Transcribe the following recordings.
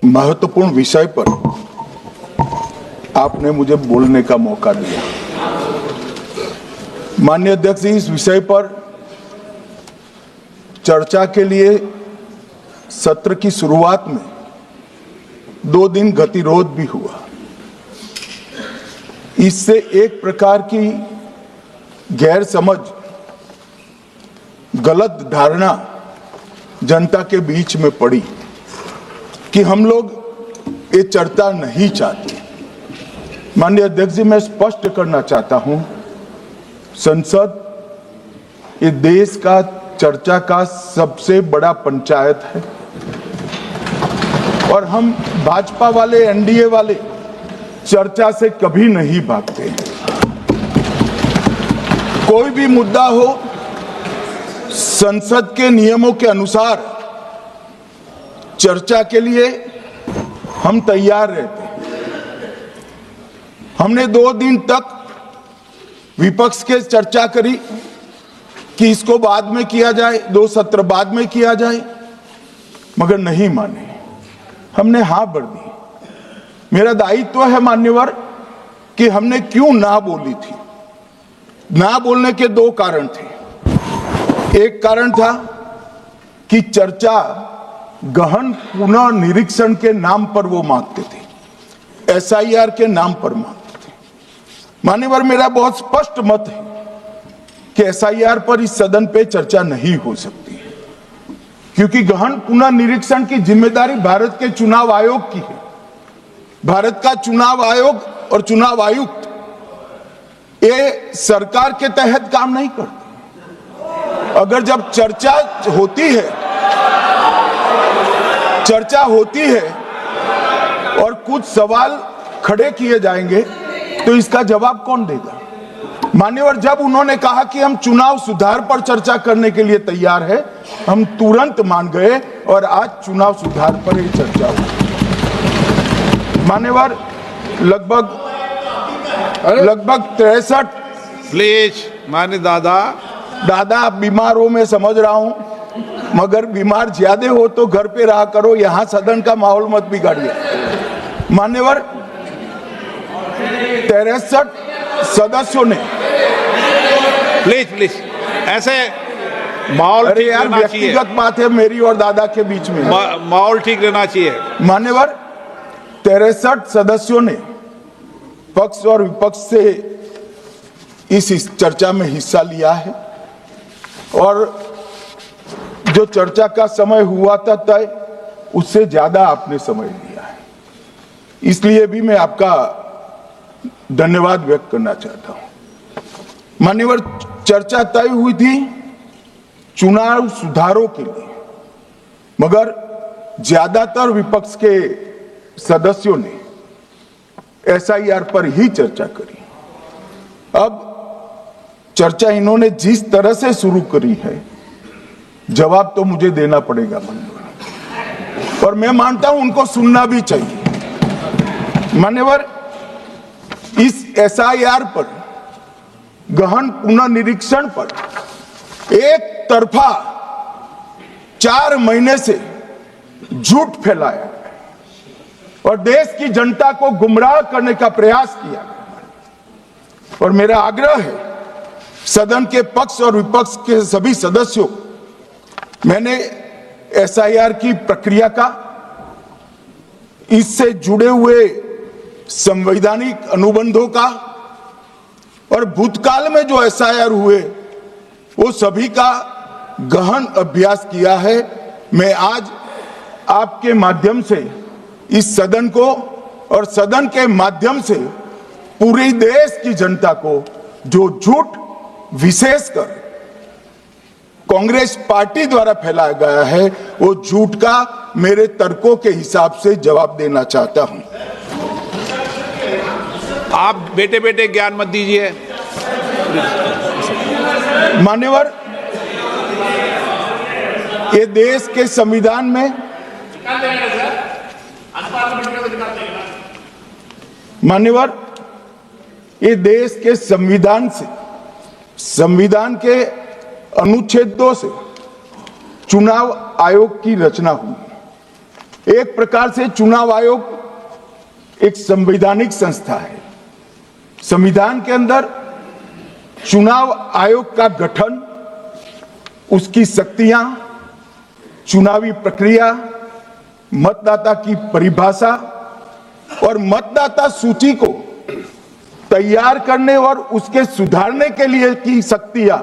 महत्वपूर्ण विषय पर आपने मुझे बोलने का मौका दिया। माननीय अध्यक्ष जी, इस विषय पर चर्चा के लिए सत्र की शुरुआत में 2 दिन गतिरोध भी हुआ। इससे एक प्रकार की गैर समझ, गलत धारणा जनता के बीच में पड़ी कि हम लोग ये चर्चा नहीं चाहते। माननीय अध्यक्ष जी, मैं स्पष्ट करना चाहता हूं, संसद ये देश का चर्चा का सबसे बड़ा पंचायत है और हम भाजपा वाले, एनडीए वाले चर्चा से कभी नहीं भागते। कोई भी मुद्दा हो, संसद के नियमों के अनुसार चर्चा के लिए हम तैयार रहते हैं। हमने 2 दिन तक विपक्ष के चर्चा करी कि इसको बाद में किया जाए, 2 सत्र बाद में किया जाए, मगर नहीं माने। हमने हाँ भर दी। मेरा दायित्व है मान्यवर कि हमने क्यों ना बोली थी। ना बोलने के 2 कारण थे। एक कारण था कि चर्चा गहन पुनः निरीक्षण के नाम पर वो मांगते थे, एसआईआर के नाम पर मांगते थे। मान्यवर, मेरा बहुत स्पष्ट मत है कि एसआईआर पर इस सदन पे चर्चा नहीं हो सकती, क्योंकि गहन पुनः निरीक्षण की जिम्मेदारी भारत के चुनाव आयोग की है। भारत का चुनाव आयोग और चुनाव आयुक्त ये सरकार के तहत काम नहीं करते। अगर जब चर्चा होती है और कुछ सवाल खड़े किए जाएंगे तो इसका जवाब कौन देगा? मान्यवर, जब उन्होंने कहा कि हम चुनाव सुधार पर चर्चा करने के लिए तैयार है, हम तुरंत मान गए और आज चुनाव सुधार पर ही चर्चा हुई। मान्यवर, लगभग 63 प्लीज मान्य दादा बीमार हो, मैं समझ रहा हूं, मगर बीमार ज्यादा हो तो घर पे रहा करो, यहां सदन का माहौल मत बिगाड़िए। मान्यवर, 63 सदस्यों ने प्लीज ऐसे माहौल ठीक रहना चाहिए। व्यक्तिगत बात है मेरी और दादा के बीच में, माहौल ठीक रहना चाहिए। मान्यवर, 63 सदस्यों ने पक्ष और विपक्ष से इस चर्चा में हिस्सा लिया है और जो चर्चा का समय हुआ था तय, उससे ज्यादा आपने समय लिया है। इसलिए भी मैं आपका धन्यवाद व्यक्त करना चाहता हूं। मान्यवर, चर्चा तय हुई थी चुनाव सुधारों के लिए, मगर ज्यादातर विपक्ष के सदस्यों ने एसआईआर पर ही चर्चा करी। अब चर्चा इन्होंने जिस तरह से शुरू करी है, जवाब तो मुझे देना पड़ेगा मान्यवर, और मैं मानता हूं उनको सुनना भी चाहिए। मान्यवर, इस एसआईआर पर, गहन पुनः निरीक्षण पर एक तरफा 4 महीने से झूठ फैलाया और देश की जनता को गुमराह करने का प्रयास किया। और मेरा आग्रह है सदन के पक्ष और विपक्ष के सभी सदस्यों, मैंने एसआईआर की प्रक्रिया का, इससे जुड़े हुए संवैधानिक अनुबंधों का और भूतकाल में जो एसआईआर हुए वो सभी का गहन अभ्यास किया है। मैं आज आपके माध्यम से इस सदन को और सदन के माध्यम से पूरे देश की जनता को जो झूठ विशेषकर कांग्रेस पार्टी द्वारा फैलाया गया है, वो झूठ का मेरे तर्कों के हिसाब से जवाब देना चाहता हूं। आप बेटे ज्ञान मत दीजिए। मान्यवर, ये देश के संविधान में, मान्यवर, ये देश के संविधान से, संविधान के अनुच्छेदों से चुनाव आयोग की रचना हुई। एक प्रकार से चुनाव आयोग एक संवैधानिक संस्था है। संविधान के अंदर चुनाव आयोग का गठन, उसकी शक्तियां, चुनावी प्रक्रिया, मतदाता की परिभाषा और मतदाता सूची को तैयार करने और उसके सुधारने के लिए की शक्तियां,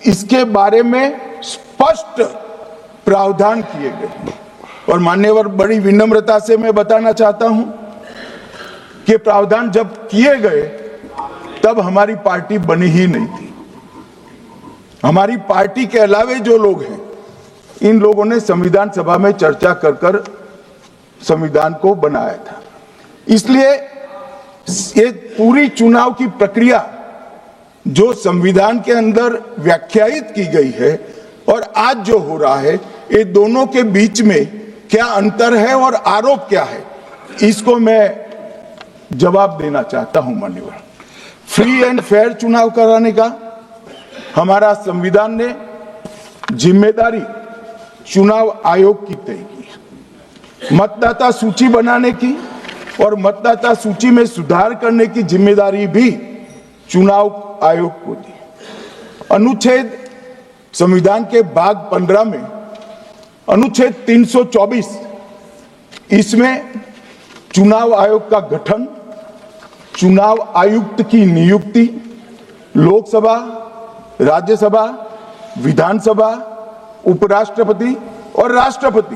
इसके बारे में स्पष्ट प्रावधान किए गए। और मान्यवर, बड़ी विनम्रता से मैं बताना चाहता हूं कि प्रावधान जब किए गए तब हमारी पार्टी बनी ही नहीं थी। हमारी पार्टी के अलावे जो लोग हैं, इन लोगों ने संविधान सभा में चर्चा कर कर संविधान को बनाया था। इसलिए ये पूरी चुनाव की प्रक्रिया जो संविधान के अंदर व्याख्यायित की गई है और आज जो हो रहा है, ये दोनों के बीच में क्या अंतर है और आरोप क्या है, इसको मैं जवाब देना चाहता हूं। मान्यवर, फ्री एंड फेयर चुनाव कराने का हमारा संविधान ने जिम्मेदारी चुनाव आयोग की तय की। मतदाता सूची बनाने की और मतदाता सूची में सुधार करने की जिम्मेदारी भी चुनाव आयोग को दी। अनुच्छेद संविधान के भाग 15 में अनुच्छेद 324, इसमें चुनाव आयोग का गठन, चुनाव आयुक्त की नियुक्ति, लोकसभा, राज्यसभा, विधानसभा, उपराष्ट्रपति और राष्ट्रपति,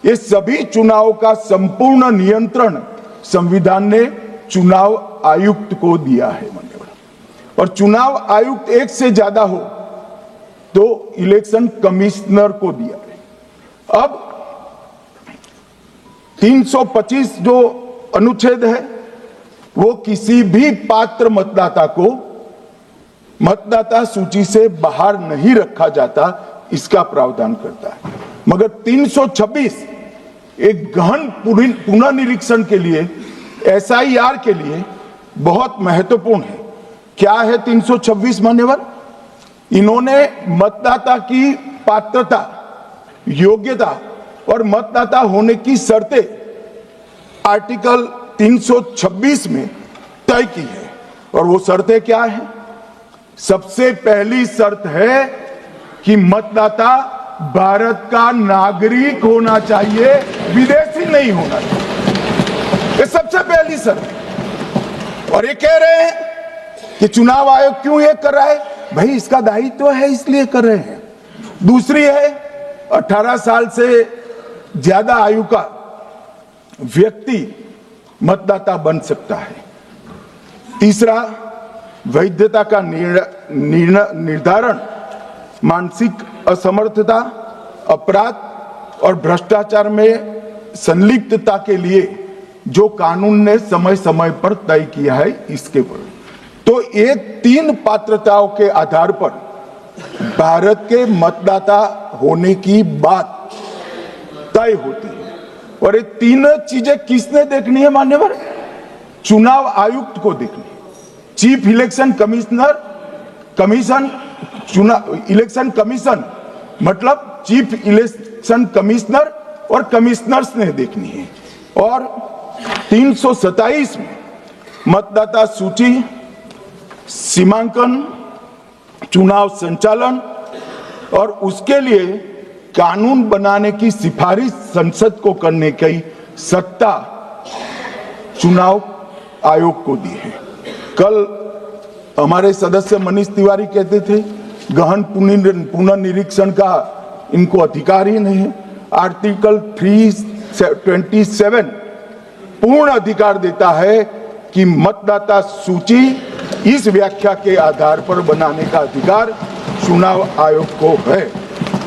ये सभी चुनाव का संपूर्ण नियंत्रण संविधान ने चुनाव आयुक्त को दिया है। और चुनाव आयुक्त एक से ज्यादा हो तो इलेक्शन कमिश्नर को दिया है। अब 325 जो अनुच्छेद है, वो किसी भी पात्र मतदाता को मतदाता सूची से बाहर नहीं रखा जाता, इसका प्रावधान करता है। मगर 326 एक गहन पुनर्निरीक्षण के लिए, SIR के लिए बहुत महत्वपूर्ण है। क्या है 326 मान्यवर? इन्होंने मतदाता की पात्रता, योग्यता और मतदाता होने की शर्तें आर्टिकल 326 में तय की है। और वो शर्तें क्या है? सबसे पहली शर्त है कि मतदाता भारत का नागरिक होना चाहिए, विदेशी नहीं होना चाहिए। ये सबसे पहली शर्त है। और ये कह रहे हैं कि चुनाव आयोग क्यों ये कर रहा है? भाई, इसका दायित्व है, इसलिए कर रहे हैं। दूसरी है 18 साल से ज्यादा आयु का व्यक्ति मतदाता बन सकता है। तीसरा, वैधता का निर्धारण मानसिक असमर्थता, अपराध और भ्रष्टाचार में संलिप्तता के लिए जो कानून ने समय समय पर तय किया है, इसके पर। तो ये 3 पात्रताओं के आधार पर भारत के मतदाता होने की बात तय होती है। और ये 3 चीजें किसने देखनी है मान्यवर? चुनाव आयुक्त को देखनी है। चीफ इलेक्शन इलेक्शन कमीशन मतलब चीफ इलेक्शन कमिश्नर और कमिश्नर्स ने देखनी है। और 327 में मतदाता सूची, सीमांकन, चुनाव संचालन और उसके लिए कानून बनाने की सिफारिश संसद को करने की सत्ता चुनाव आयोग को दी है। कल हमारे सदस्य मनीष तिवारी कहते थे गहन पुनर्निरीक्षण का इनको अधिकार ही नहीं है। आर्टिकल 327 पूर्ण अधिकार देता है कि मतदाता सूची इस व्याख्या के आधार पर बनाने का अधिकार चुनाव आयोग को है।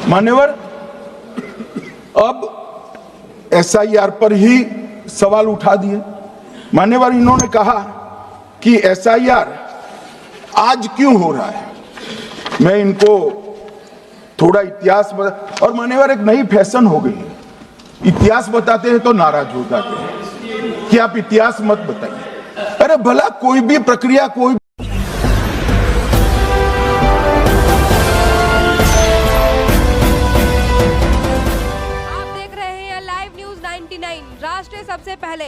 मान्यवर, अब SIR पर ही सवाल उठा दिए। मान्यवर, इन्होंने कहा कि SIR आज क्यों हो रहा है। मैं इनको थोड़ा इतिहास बता, और मान्यवर एक नई फैशन हो गई है, इतिहास बताते हैं तो नाराज हो जाते हैं कि आप इतिहास मत बताइए। अरे भला कोई भी प्रक्रिया, कोई आप देख रहे हैं लाइव न्यूज 19 99 राष्ट्र सबसे पहले।